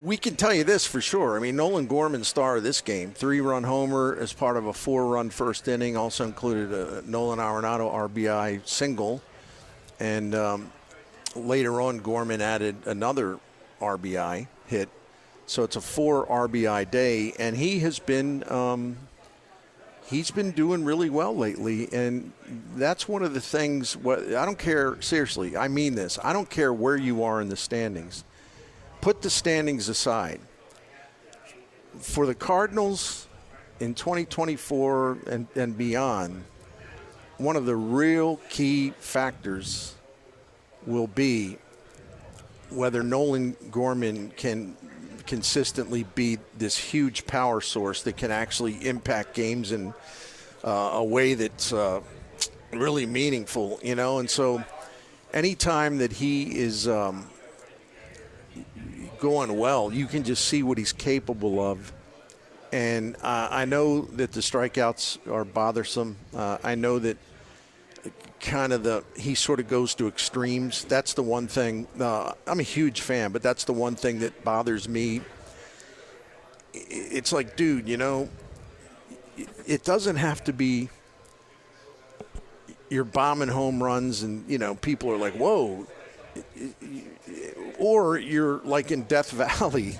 We can tell you this for sure. I mean, Nolan Gorman, star of this game, 3-run homer as part of a 4-run first inning. Also included a Nolan Arenado RBI single. And later on, Gorman added another RBI hit. So it's a 4 RBI day. And he's been doing really well lately. And that's one of the things, I don't care, seriously, I mean this. I don't care where you are in the standings. Put the standings aside. For the Cardinals in 2024 and beyond, one of the real key factors will be whether Nolan Gorman can consistently be this huge power source that can actually impact games in a way that's really meaningful, you know. And so anytime that he is going well, you can just see what he's capable of. And I know that the strikeouts are bothersome. I know that he sort of goes to extremes. That's the one thing. I'm a huge fan, but that's the one thing that bothers me. It's like, dude, you know, it doesn't have to be you're bombing home runs and, you know, people are like, whoa. Or you're like in Death Valley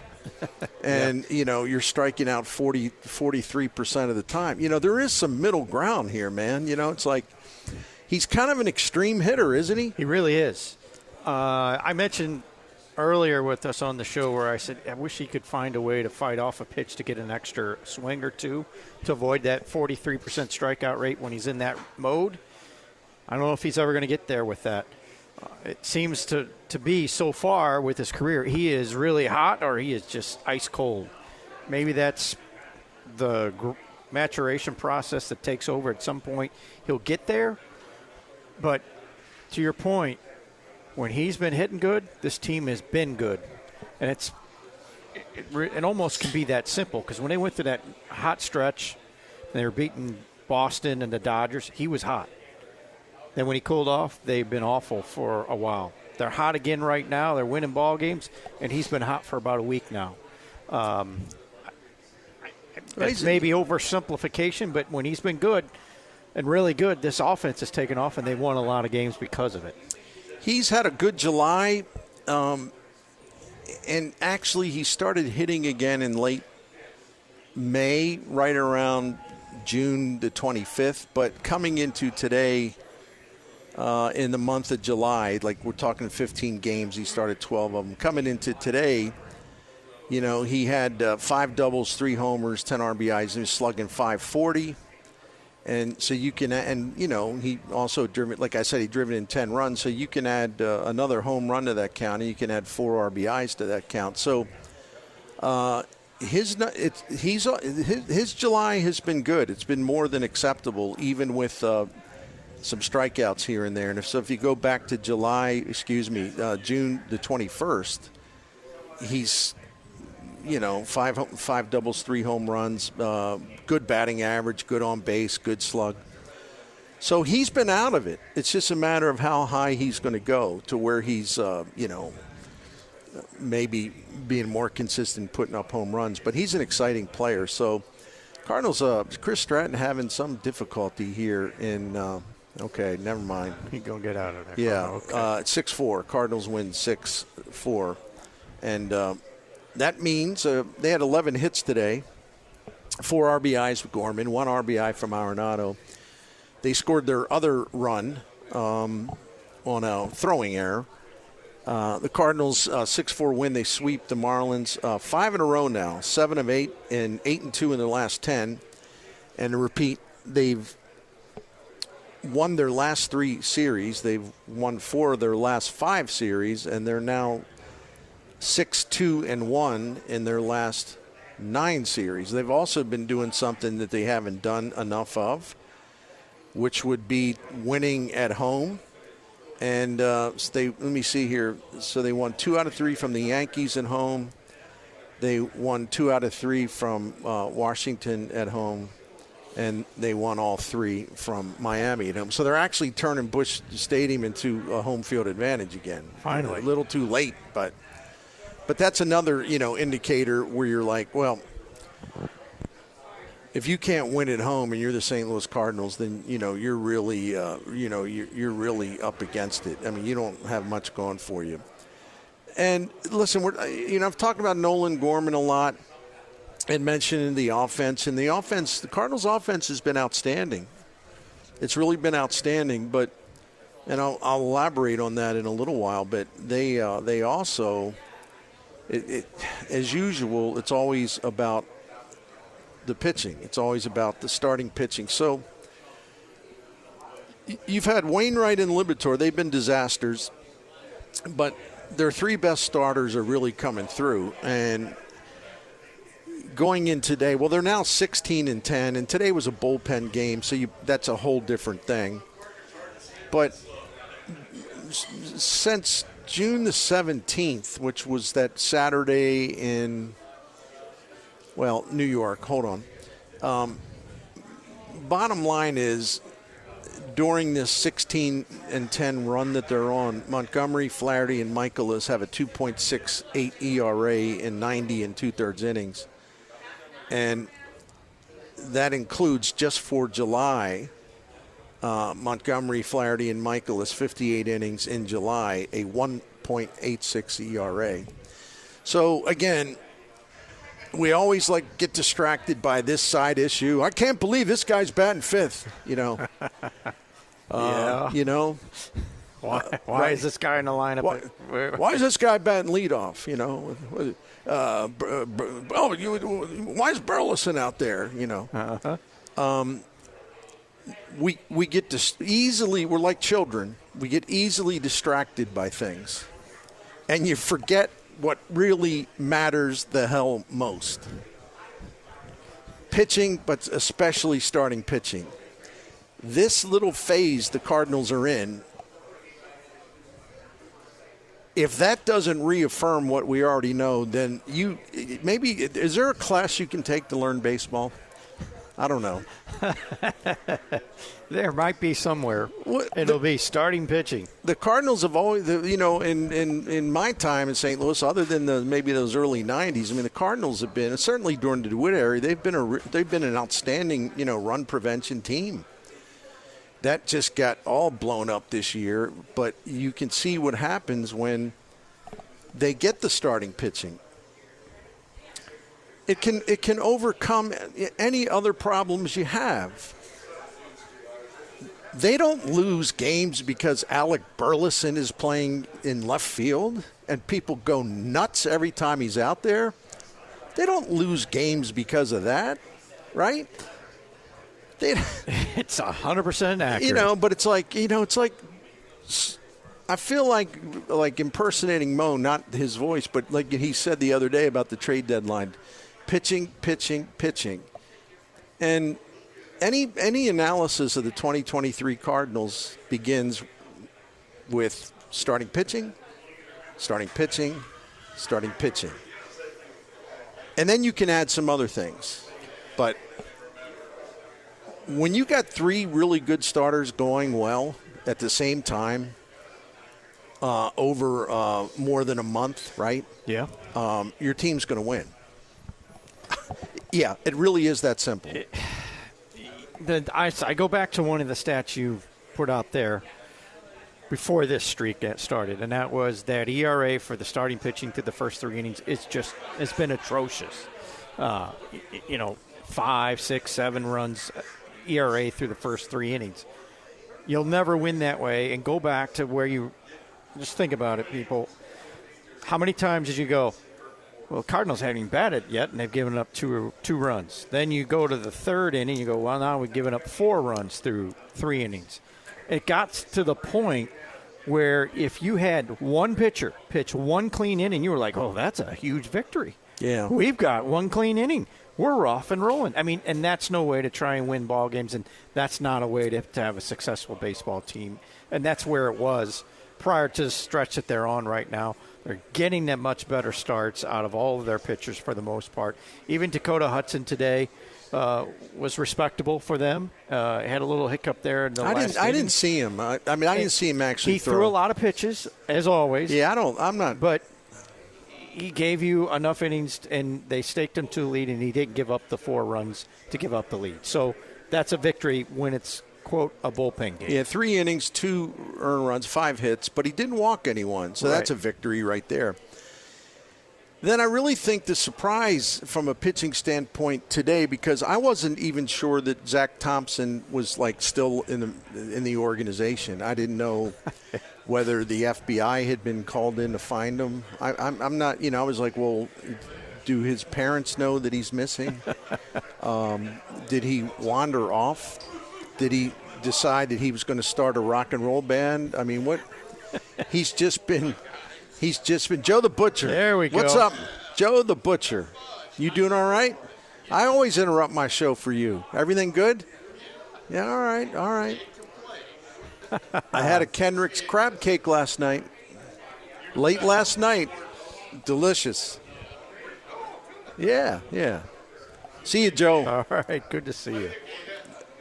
and, you know, you're striking out 43% of the time. You know, there is some middle ground here, man. You know, it's like he's kind of an extreme hitter, isn't he? He really is. I mentioned earlier with us on the show where I said I wish he could find a way to fight off a pitch to get an extra swing or two to avoid that 43% strikeout rate when he's in that mode. I don't know if he's ever going to get there with that. It seems to be so far with his career, he is really hot or he is just ice cold. Maybe that's the maturation process that takes over at some point. He'll get there. But to your point, when he's been hitting good, this team has been good. And it almost can be that simple because when they went through that hot stretch, and they were beating Boston and the Dodgers, he was hot. Then when he cooled off, they've been awful for a while. They're hot again right now. They're winning ball games, and he's been hot for about a week now. It's maybe oversimplification, but when he's been good and really good, this offense has taken off, and they've won a lot of games because of it. He's had a good July, and actually he started hitting again in late May, right around June the 25th. But coming into today, in the month of July, like we're talking 15 games, he started 12 of them. Coming into today, you know, he had 5 doubles, 3 homers, 10 RBIs, and he was slugging .540. And so you can, and you know, he also driven, like I said, he driven in 10 runs. So you can add another home run to that count, and you can add 4 RBIs to that count. So his July has been good. It's been more than acceptable, even with some strikeouts here and there. And if you go back to June the 21st, he's, you know, five doubles, 3 home runs, good batting average, good on base, good slug. So he's been out of it. It's just a matter of how high he's going to go to where he's, you know, maybe being more consistent, putting up home runs. But he's an exciting player. So Cardinals, Chris Stratton having some difficulty here in okay, never mind. He's going to get out of there. Yeah, okay. 6-4. Cardinals win 6-4. And that means they had 11 hits today, 4 RBIs with Gorman, 1 RBI from Arenado. They scored their other run on a throwing error. The Cardinals 6-4 win. They sweep the Marlins 5 in a row now, 7 of 8 and 8-2 in their last 10. And to repeat, they've won their last 3 series. They've won 4 of their last 5 series, and they're now 6-2-1 in their last 9 series. They've also been doing something that they haven't done enough of, which would be winning at home. And let me see here. So they won 2 out of 3 from the Yankees at home. They won 2 out of 3 from Washington at home. And they won all 3 from Miami at home. So they're actually turning Busch Stadium into a home field advantage again. Finally. A little too late, but But that's another, indicator where you're like, well, if you can't win at home and you're the St. Louis Cardinals, then, you're really, you're really up against it. I mean, you don't have much going for you. And listen, I've talked about Nolan Gorman a lot and mentioned the offense. And the Cardinals' offense has been outstanding. It's really been outstanding. And I'll elaborate on that in a little while. But they also, as usual, it's always about the pitching. It's always about the starting pitching. So you've had Wainwright and Liberatore. They've been disasters, but their three best starters are really coming through. And going in today, well, they're now 16-10, and today was a bullpen game, so that's a whole different thing. But since June the 17th, which was that Saturday in New York. Hold on. Bottom line is, during this 16-10 run that they're on, Montgomery, Flaherty, and Miklasz have a 2.68 ERA in 90 and 2/3 innings. And that includes, just for July, Montgomery, Flaherty, and Miklasz, 58 innings in July, a 1.86 ERA. So, again, we always get distracted by this side issue. I can't believe this guy's batting fifth, Yeah. Why right? is this guy in the lineup? Why is this guy batting leadoff? Why is Burleson out there? We get easily. We're like children. We get easily distracted by things, and you forget what really matters the hell most. Pitching, but especially starting pitching. This little phase the Cardinals are in, if that doesn't reaffirm what we already know, then is there a class you can take to learn baseball? I don't know. There might be somewhere. It'll be starting pitching. The Cardinals have always, in my time in St. Louis, other than maybe those early '90s, I mean, the Cardinals have been, certainly during the DeWitt era, they've been an outstanding, run prevention team. That just got all blown up this year, but you can see what happens when they get the starting pitching. It can overcome any other problems you have. They don't lose games because Alec Burleson is playing in left field and people go nuts every time he's out there. They don't lose games because of that, right? It's 100% accurate. But it's like, I feel like impersonating Mo, not his voice, but like he said the other day about the trade deadline. Pitching. And any analysis of the 2023 Cardinals begins with starting pitching. And then you can add some other things. But when you got three really good starters going well at the same time over more than a month, right? Yeah. Your team's going to win. Yeah, it really is that simple. I go back to one of the stats you put out there before this streak started, and that was that ERA for the starting pitching through the first three innings. It's been atrocious. 5, 6, 7 runs ERA through the first three innings. You'll never win that way. And go back to where you just think about it, people. How many times did you go, well, Cardinals haven't even batted yet, and they've given up two runs. Then you go to the third inning, you go, well, now we've given up 4 runs through 3 innings. It got to the point where if you had one pitcher pitch one clean inning, you were like, oh, that's a huge victory. Yeah. We've got one clean inning. We're off and rolling. I mean, and that's no way to try and win ball games, and that's not a way to have a successful baseball team. And that's where it was prior to the stretch that they're on right now. They're getting them much better starts out of all of their pitchers for the most part. Even Dakota Hudson today was respectable for them. Had a little hiccup there in the last inning. I didn't see him. I didn't see him actually threw a lot of pitches, as always. Yeah, I'm not. But he gave you enough innings, and they staked him to the lead, and he didn't give up the 4 runs to give up the lead. So that's a victory when it's, quote, a bullpen game. Yeah, 3 innings, 2 earned runs, 5 hits, but he didn't walk anyone. So that's a victory right there. Then I really think the surprise from a pitching standpoint today, because I wasn't even sure that Zach Thompson was like still in the organization. I didn't know whether the FBI had been called in to find him. I'm not, I was like, well, do his parents know that he's missing? Did he wander off? Did he decide that he was going to start a rock and roll band? I mean, what? He's just been Joe the Butcher. There we go. What's up, Joe the Butcher? You doing all right? I always interrupt my show for you. Everything good? Yeah, all right. I had a Kendrick's crab cake last night. Late last night. Delicious. Yeah. See you, Joe. All right, good to see you.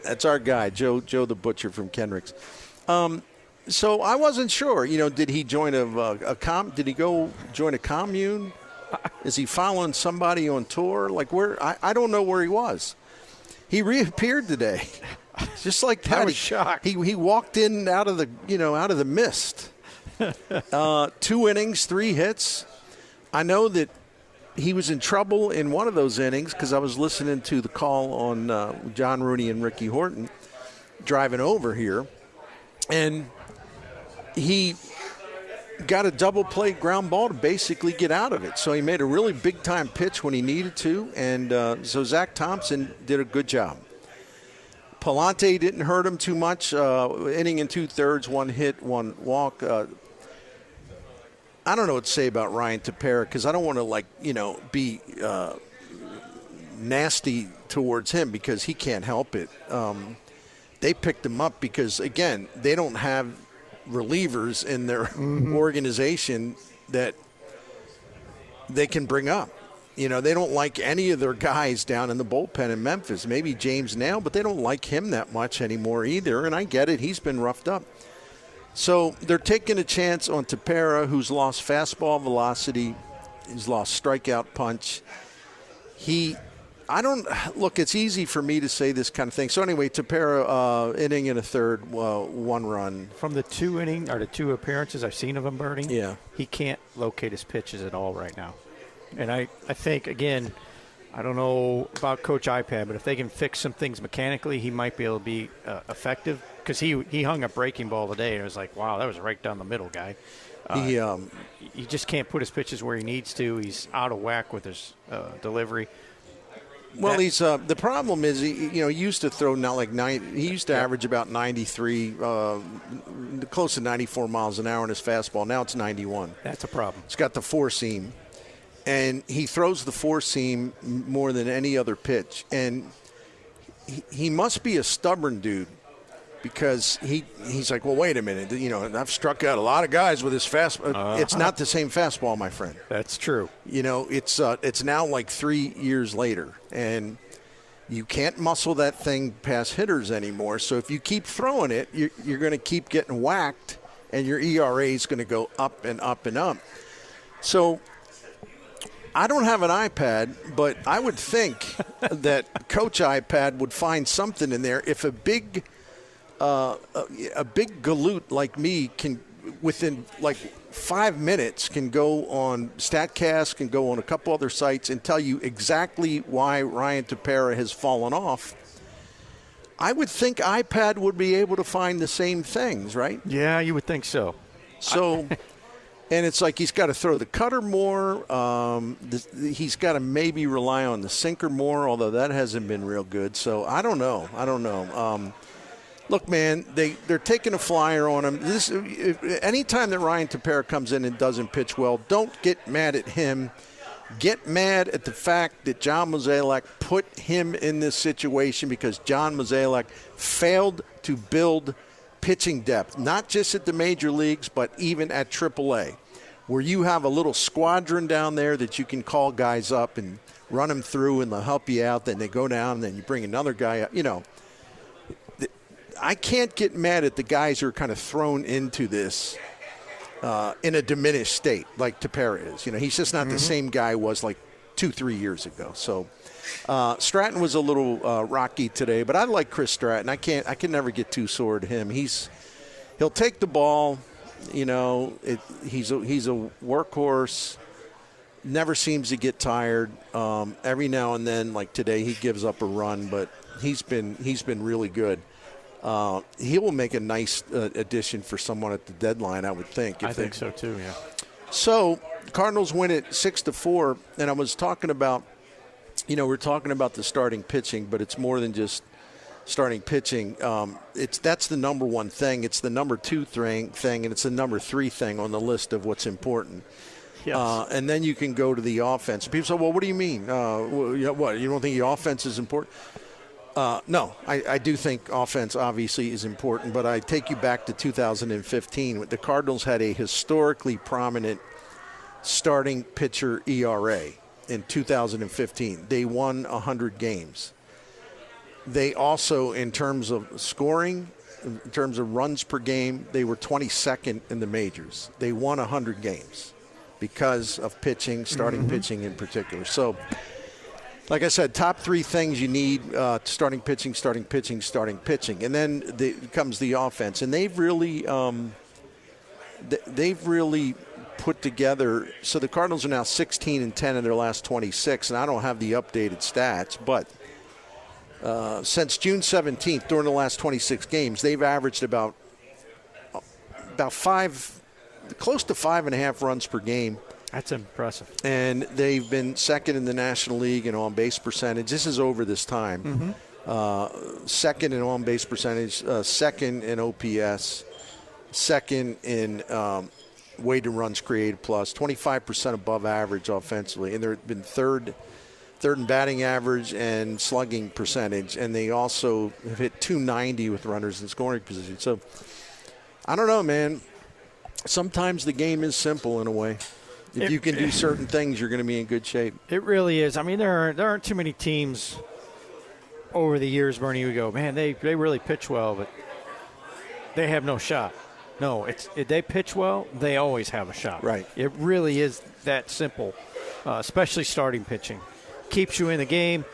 That's our guy, Joe the Butcher from Kendrick's. So I wasn't sure. Did he join Did he go join a commune? Is he following somebody on tour? Like where? I don't know where he was. He reappeared today, just like that. I was shocked. He walked in out of the mist. 2 innings, 3 hits. I know that he was in trouble in one of those innings because I was listening to the call on John Rooney and Ricky Horton driving over here, and he got a double play ground ball to basically get out of it. So he made a really big-time pitch when he needed to, and so Zach Thompson did a good job. Palante didn't hurt him too much. Inning and 2/3, 1 hit, 1 walk. I don't know what to say about Ryan Tepera because I don't want to, be nasty towards him because he can't help it. They picked him up because, again, they don't have relievers in their organization that they can bring up. They don't like any of their guys down in the bullpen in Memphis. Maybe James now, but they don't like him that much anymore either, and I get it. He's been roughed up. So they're taking a chance on Tepera, who's lost fastball velocity. He's lost strikeout punch. It's easy for me to say this kind of thing. So anyway, Tepera, inning and a third, 1 run. From the 2 appearances I've seen of him, Bernie, yeah, he can't locate his pitches at all right now. And I think, again, I don't know about Coach iPad, but if they can fix some things mechanically, he might be able to be effective. Because he hung a breaking ball today, and it was like, wow, that was right down the middle, guy. He just can't put his pitches where he needs to. He's out of whack with his delivery. Well, the problem is he used to throw he used to average about 93, close to 94 miles an hour in his fastball. Now it's 91. That's a problem. It's got the 4-seam, and he throws the 4-seam more than any other pitch. And he must be a stubborn dude. Because he's like, well, wait a minute. I've struck out a lot of guys with his fastball. It's not the same fastball, my friend. That's true. It's now like 3 years later, and you can't muscle that thing past hitters anymore. So if you keep throwing it, you're going to keep getting whacked, and your ERA is going to go up and up and up. So I don't have an iPad, but I would think that Coach iPad would find something in there if a big galoot like me can, within like 5 minutes, can go on StatCast, can go on a couple other sites and tell you exactly why Ryan Tepera has fallen off. I would think iPad would be able to find the same things, right? Yeah, you would think so. So, and it's like he's got to throw the cutter more. He's got to maybe rely on the sinker more, although that hasn't been real good. So I don't know. Look, man, they're taking a flyer on him. Anytime that Ryan Tepera comes in and doesn't pitch well, don't get mad at him. Get mad at the fact that John Mozeliak put him in this situation because John Mozeliak failed to build pitching depth, not just at the major leagues, but even at AAA, where you have a little squadron down there that you can call guys up and run them through and they'll help you out. Then they go down and then you bring another guy up, I can't get mad at the guys who are kind of thrown into this in a diminished state like Tepera is. He's just not the same guy was like 2-3 years ago. So Stratton was a little rocky today, but I like Chris Stratton. I can never get too sore at him. He'll take the ball. He's a workhorse. Never seems to get tired. Every now and then, like today, he gives up a run, but he's been really good. He will make a nice addition for someone at the deadline, I would think. I think so too. Yeah. So Cardinals win it 6-4, and I was talking about, we're talking about the starting pitching, but it's more than just starting pitching. That's the number one thing. It's the number two thing, and it's the number three thing on the list of what's important. Yes. And then you can go to the offense. People say, well, what do you mean? What, you don't think the offense is important? No, I do think offense obviously is important, but I take you back to 2015. The Cardinals had a historically prominent starting pitcher ERA in 2015. They won 100 games. They also, in terms of scoring, in terms of runs per game, they were 22nd in the majors. They won 100 games because of pitching, starting pitching in particular. So, like I said, top three things you need: starting pitching, and then comes the offense. And they've really put together. So the Cardinals are now 16-10 in their last 26, and I don't have the updated stats, but since June 17th, during the last 26 games, they've averaged about close to 5.5 runs per game. That's impressive. And they've been second in the National League in on-base percentage. This is over this time. Second in on-base percentage, second in OPS, second in weighted runs created plus, 25% above average offensively. And they've been third in batting average and slugging percentage. And they also have hit .290 with runners in scoring position. So, I don't know, man. Sometimes the game is simple in a way. If you can do certain things, you're going to be in good shape. It really is. I mean, there aren't too many teams over the years, Bernie, you go, man, they really pitch well, but they have no shot. No, if they pitch well, they always have a shot. Right. It really is that simple, especially starting pitching. Keeps you in the game.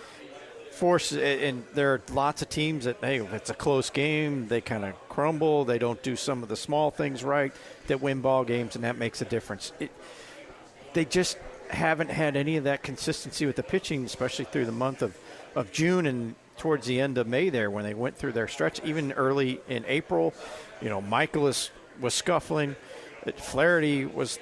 And there are lots of teams that, hey, if it's a close game, they kind of crumble. They don't do some of the small things right that win ball games, and that makes a difference. They just haven't had any of that consistency with the pitching, especially through the month of June and towards the end of May there when they went through their stretch. Even early in April, Miklasz was scuffling. Flaherty was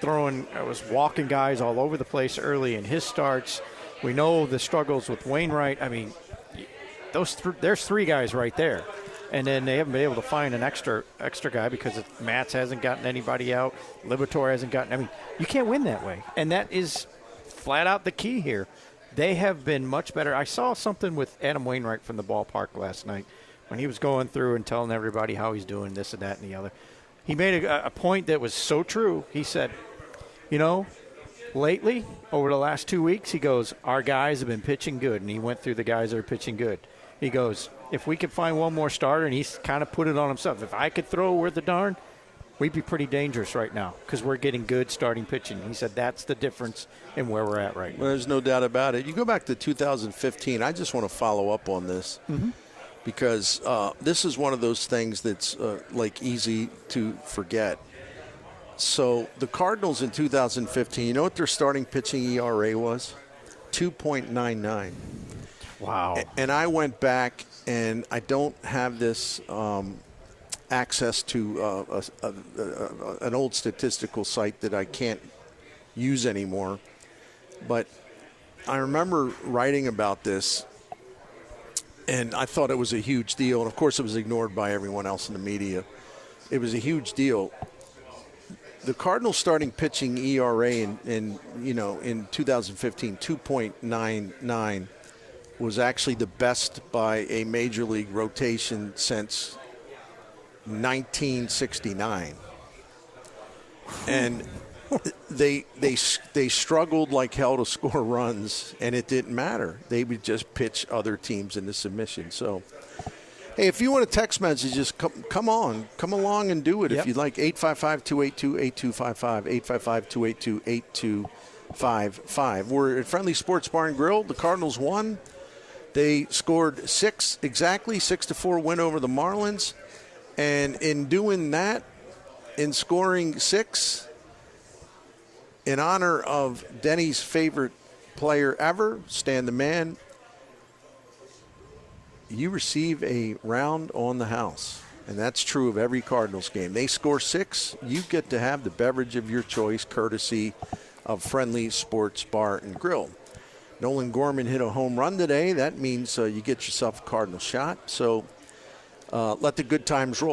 walking guys all over the place early in his starts. We know the struggles with Wainwright. I mean, there's three guys right there. And then they haven't been able to find an extra guy because Matz hasn't gotten anybody out. Liberatore hasn't gotten – I mean, you can't win that way. And that is flat out the key here. They have been much better. I saw something with Adam Wainwright from the ballpark last night when he was going through and telling everybody how he's doing this and that and the other. He made a point that was so true. He said, lately, over the last 2 weeks, he goes, our guys have been pitching good. And he went through the guys that are pitching good. He goes, if we could find one more starter, and he's kind of put it on himself, if I could throw worth a darn, we'd be pretty dangerous right now because we're getting good starting pitching. He said that's the difference in where we're at right now. Well, there's no doubt about it. You go back to 2015, I just want to follow up on this because this is one of those things that's easy to forget. So the Cardinals in 2015, you know what their starting pitching ERA was? 2.99. Wow. And I went back, and I don't have this access to an old statistical site that I can't use anymore. But I remember writing about this, and I thought it was a huge deal. And, of course, it was ignored by everyone else in the media. It was a huge deal. The Cardinals starting pitching ERA in 2015, 2.99, was actually the best by a major league rotation since 1969. And they struggled like hell to score runs, and it didn't matter. They would just pitch other teams into submission. So Hey, if you want a text message, just come along and do it. Yep. If you'd like, 855-282-8255, 855-282-8255. We're at Friendly Sports Bar and Grill. The Cardinals won. They scored 6 exactly, 6-4 win over the Marlins. And in doing that, in scoring 6, in honor of Denny's favorite player ever, Stan the Man, you receive a round on the house. And that's true of every Cardinals game. They score 6, you get to have the beverage of your choice, courtesy of Friendly Sports Bar and Grill. Nolan Gorman hit a home run today. That means you get yourself a Cardinal shot. So let the good times roll.